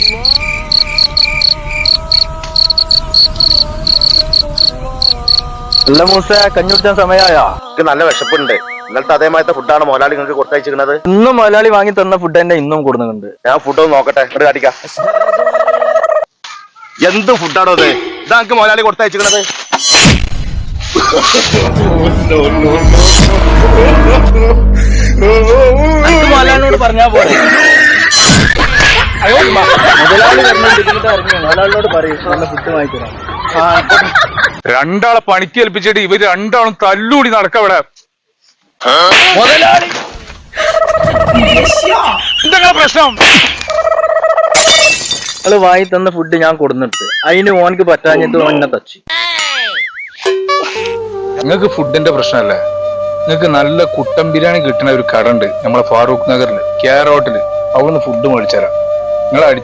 അല്ല മൂസ, കഞ്ഞി കുടിച്ചാൻ സമയമായോ? എനിക്ക് നല്ല വിശപ്പുണ്ട്. ഇന്നലത്തെ അതേമാതിരത്തെ ഫുഡാണ് മോലാളി നിങ്ങൾക്ക് കൊടുത്തയച്ചിരിക്കുന്നത്. ഇന്നും മുതലാളി വാങ്ങി തന്ന ഫുഡ് തന്നെ ഇന്നും കൊടുക്കുന്നുണ്ട്. ഞാൻ ഫുഡ് ഒന്ന് നോക്കട്ടെ, ഇവിടെ കാട്ടിക്കാം. എന്ത് ഫുഡാണോ അത്? ഇതാ എനിക്ക് മോലാളി കൊടുത്തയച്ചിരിക്കുന്നത്. മുതലാളിനോട് പറഞ്ഞാ പോലെ. മുതലാളി മുതലാളിനോട് പറയും ഫുഡ് വാങ്ങിത്തരാം. രണ്ടാളെ പണിക്ക് ഏൽപ്പിച്ചിട്ട് ഇവര് രണ്ടാളും തല്ലൂടി നടക്കവിടെ. മുതലാളി എന്തെങ്കിലും പ്രശ്നം? നിങ്ങള് വാങ്ങി തന്ന ഫുഡ് ഞാൻ കൊടുന്നിട്ട് അതിന് ഓനക്ക് പറ്റാഞ്ഞിട്ട് ഓനെ തച്ചു. നിങ്ങൾക്ക് ഫുഡിന്റെ പ്രശ്നമല്ലേ, നിങ്ങൾക്ക് നല്ല കുട്ടൻ ബിരിയാണി കിട്ടുന്ന ഒരു കട ഉണ്ട് നമ്മളെ ഫാറൂഖ് നഗറില്, ക്യാരോട്ടില്. അവിടുന്ന് ഫുഡ് മേടിച്ചരാം. നിങ്ങൾ